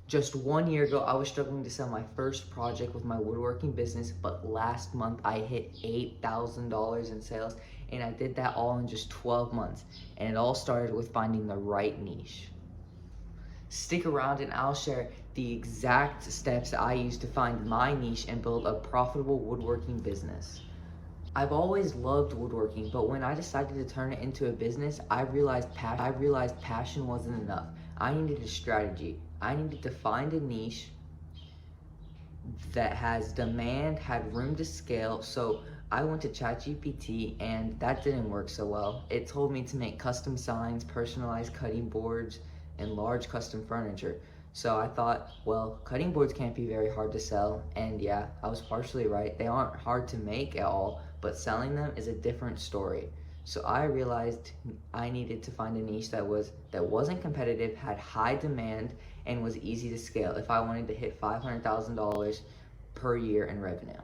Just 1 year ago, I was struggling to sell my first project with my woodworking business, but last month I hit $8,000 in sales, and I did that all in just 12 months. And it all started with finding the right niche. Stick around and I'll share the exact steps I used to find my niche and build a profitable woodworking business. I've always loved woodworking, but when I decided to turn it into a business, I realized passion wasn't enough. I needed a strategy. I needed to find a niche that has demand, had room to scale. So I went to ChatGPT, and that didn't work so well. It told me to make custom signs, personalized cutting boards, and large custom furniture. So I thought, well, cutting boards can't be very hard to sell. And yeah, I was partially right. They aren't hard to make at all, but selling them is a different story. So I realized I needed to find a niche that wasn't competitive, had high demand, and was easy to scale if I wanted to hit $500,000 per year in revenue.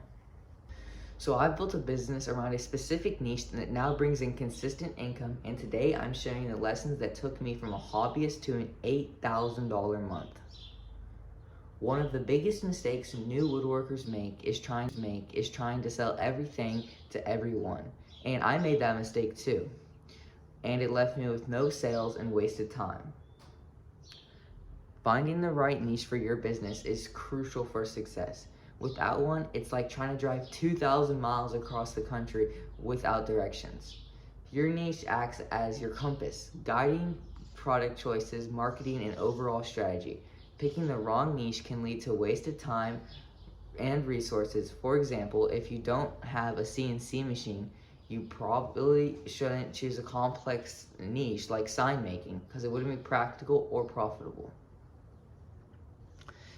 So I've built a business around a specific niche that now brings in consistent income, and today I'm sharing the lessons that took me from a hobbyist to an $8,000 month. One of the biggest mistakes new woodworkers make is trying to sell everything to everyone. And I made that mistake too. And it left me with no sales and wasted time. Finding the right niche for your business is crucial for success. Without one, it's like trying to drive 2,000 miles across the country without directions. Your niche acts as your compass, guiding product choices, marketing, and overall strategy. Picking the wrong niche can lead to wasted time and resources. For example, if you don't have a CNC machine, you probably shouldn't choose a complex niche like sign making because it wouldn't be practical or profitable.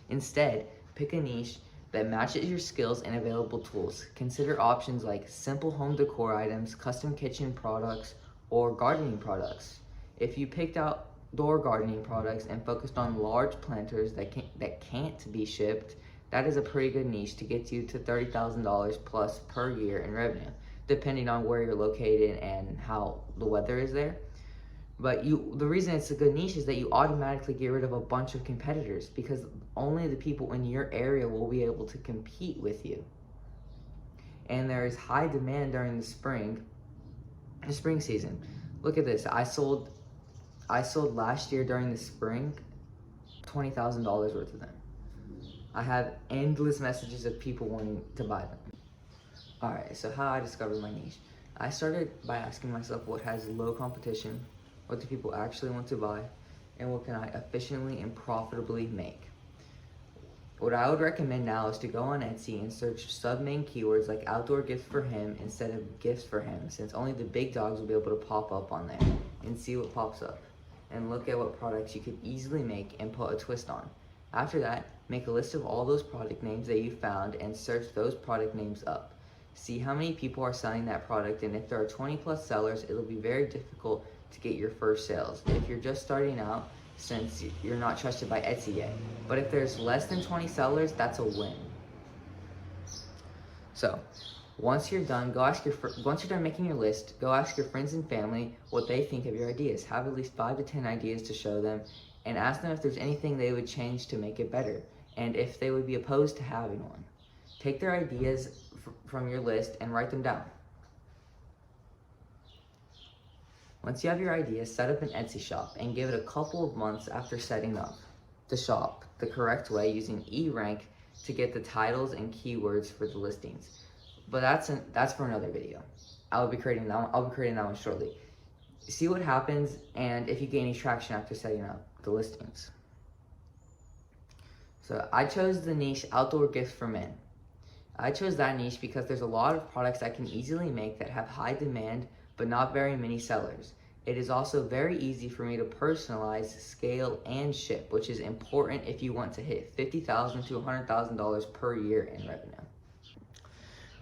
Instead, pick a niche that matches your skills and available tools. Consider options like simple home decor items, custom kitchen products, or gardening products. If you picked outdoor gardening products and focused on large planters that can't be shipped, that is a pretty good niche to get you to $30,000 plus per year in revenue, depending on where you're located and how the weather is there. But the reason it's a good niche is that you automatically get rid of a bunch of competitors because only the people in your area will be able to compete with you. And there is high demand during the spring season. Look at this. I sold last year during the spring $20,000 worth of them. I have endless messages of people wanting to buy them. Alright, so how I discovered my niche. I started by asking myself what has low competition, what do people actually want to buy, and what can I efficiently and profitably make. What I would recommend now is to go on Etsy and search sub-main keywords like outdoor gifts for him instead of gifts for him, since only the big dogs will be able to pop up on there, and see what pops up. And look at what products you could easily make and put a twist on. After that, make a list of all those product names that you found and search those product names up. See how many people are selling that product, and if there are 20 plus sellers, it'll be very difficult to get your first sales if you're just starting out, since you're not trusted by Etsy yet. But if there's less than 20 sellers, that's a win. So once you're done making your list, go ask your friends and family what they think of your ideas. Have at least 5 to 10 ideas to show them, and ask them if there's anything they would change to make it better, and if they would be opposed to having one. Take their ideas from your list and write them down. Once you have your ideas, set up an Etsy shop and give it a couple of months after setting up the shop the correct way using eRank to get the titles and keywords for the listings. But that's for another video. I'll be creating that one shortly. See what happens and if you gain any traction after setting up the listings. So I chose the niche outdoor gifts for men. I chose that niche because there's a lot of products I can easily make that have high demand but not very many sellers. It is also very easy for me to personalize, scale, and ship, which is important if you want to hit $50,000 to $100,000 per year in revenue.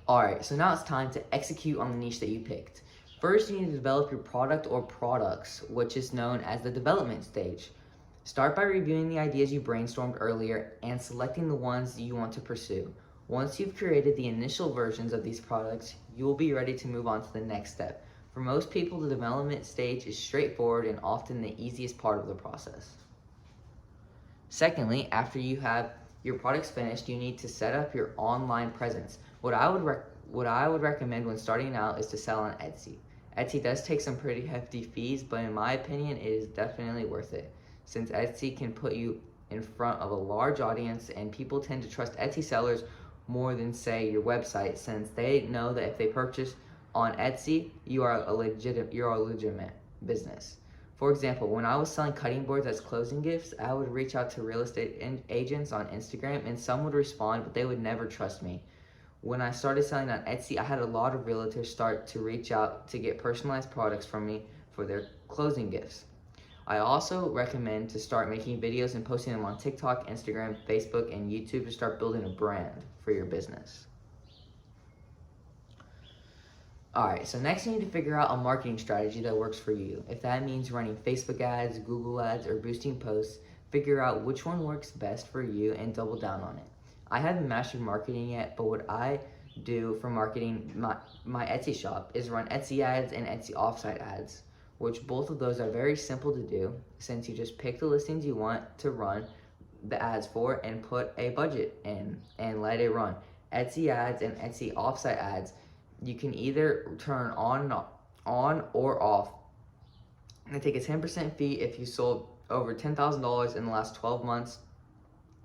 Alright, so now it's time to execute on the niche that you picked. First, you need to develop your product or products, which is known as the development stage. Start by reviewing the ideas you brainstormed earlier and selecting the ones you want to pursue. Once you've created the initial versions of these products, you will be ready to move on to the next step. For most people, the development stage is straightforward and often the easiest part of the process. Secondly, after you have your products finished, you need to set up your online presence. What I would recommend when starting out is to sell on Etsy. Etsy does take some pretty hefty fees, but in my opinion, it is definitely worth it, since Etsy can put you in front of a large audience, and people tend to trust Etsy sellers more than, say, your website, since they know that if they purchase on Etsy, you are a legitimate business. For example, when I was selling cutting boards as closing gifts, I would reach out to real estate agents on Instagram, and some would respond, but they would never trust me. When I started selling on Etsy, I had a lot of realtors start to reach out to get personalized products from me for their closing gifts. I also recommend to start making videos and posting them on TikTok, Instagram, Facebook, and YouTube to start building a brand for your business. Alright, so next you need to figure out a marketing strategy that works for you. If that means running Facebook ads, Google ads, or boosting posts, figure out which one works best for you and double down on it. I haven't mastered marketing yet, but what I do for marketing my Etsy shop is run Etsy ads and Etsy offsite ads, which both of those are very simple to do, since you just pick the listings you want to run the ads for and put a budget in and let it run. Etsy ads and Etsy offsite ads, you can either turn on or off. And they take a 10% fee if you sold over $10,000 in the last 12 months,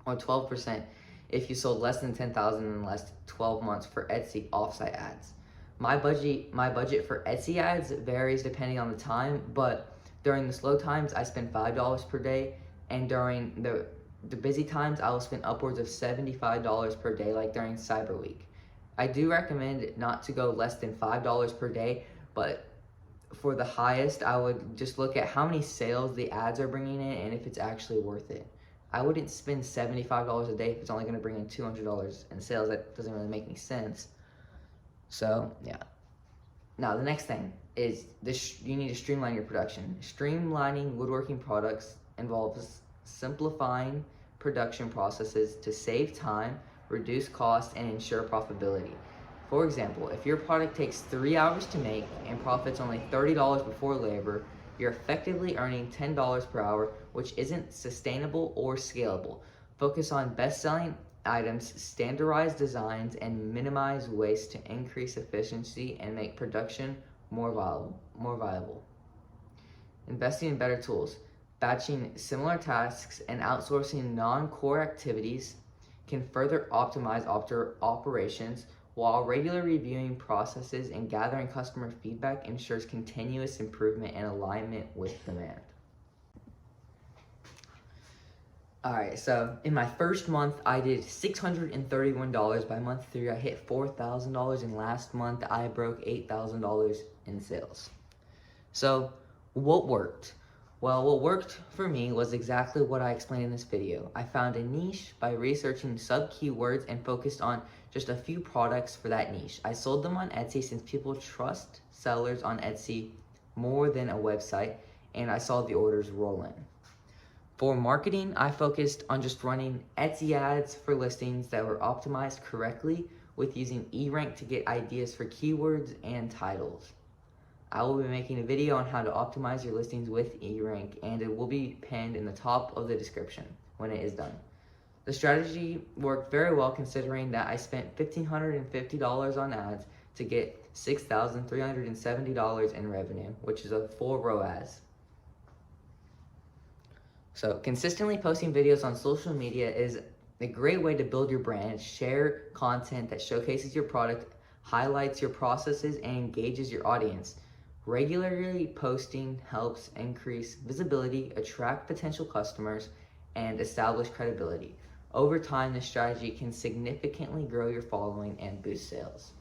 or 12% if you sold less than $10,000 in the last 12 months for Etsy offsite ads. My budget for Etsy ads varies depending on the time, but during the slow times I spend $5 per day, and during the busy times I will spend upwards of $75 per day, like during Cyber Week. I do recommend not to go less than $5 per day, but for the highest, I would just look at how many sales the ads are bringing in and if it's actually worth it. I wouldn't spend $75 a day if it's only going to bring in $200 in sales. That doesn't really make any sense. So, yeah. Now, the next thing is you need to streamline your production. Streamlining woodworking products involves simplifying production processes to save time, reduce costs, and ensure profitability. For example, if your product takes 3 hours to make and profits only $30 before labor, you're effectively earning $10 per hour, which isn't sustainable or scalable. Focus on best-selling items, standardize designs, and minimize waste to increase efficiency and make production more viable. Investing in better tools. Batching similar tasks and outsourcing non-core activities can further optimize operations, while regularly reviewing processes and gathering customer feedback ensures continuous improvement and alignment with demand. Alright, so in my first month, I did $631. By month 3, I hit $4,000, and last month, I broke $8,000 in sales. So, what worked? Well, what worked for me was exactly what I explained in this video. I found a niche by researching sub-keywords and focused on just a few products for that niche. I sold them on Etsy since people trust sellers on Etsy more than a website, and I saw the orders roll in. For marketing, I focused on just running Etsy ads for listings that were optimized correctly with using eRank to get ideas for keywords and titles. I will be making a video on how to optimize your listings with eRank, and it will be pinned in the top of the description when it is done. The strategy worked very well considering that I spent $1,550 on ads to get $6,370 in revenue, which is a full ROAS. So consistently posting videos on social media is a great way to build your brand. Share content that showcases your product, highlights your processes, and engages your audience. Regularly posting helps increase visibility, attract potential customers, and establish credibility. Over time, this strategy can significantly grow your following and boost sales.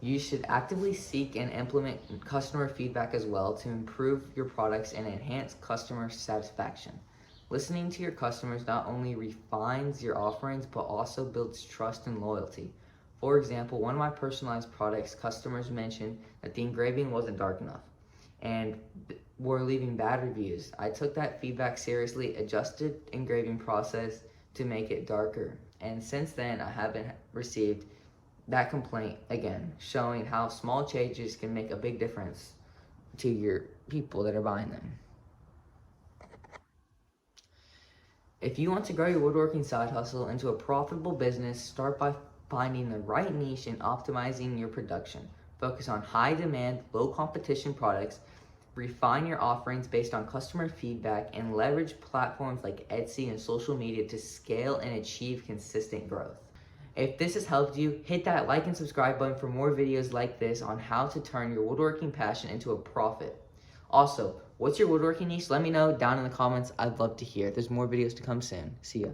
You should actively seek and implement customer feedback as well to improve your products and enhance customer satisfaction. Listening to your customers not only refines your offerings, but also builds trust and loyalty. For example, one of my personalized products, customers mentioned that the engraving wasn't dark enough and were leaving bad reviews. I took that feedback seriously, adjusted engraving process to make it darker, and since then I haven't received that complaint again, showing how small changes can make a big difference to your people that are buying them. If you want to grow your woodworking side hustle into a profitable business, start by finding the right niche and optimizing your production. Focus on high demand, low competition products, refine your offerings based on customer feedback, and leverage platforms like Etsy and social media to scale and achieve consistent growth. If this has helped you, hit that like and subscribe button for more videos like this on how to turn your woodworking passion into a profit. Also, what's your woodworking niche? Let me know down in the comments. I'd love to hear. There's more videos to come soon. See ya.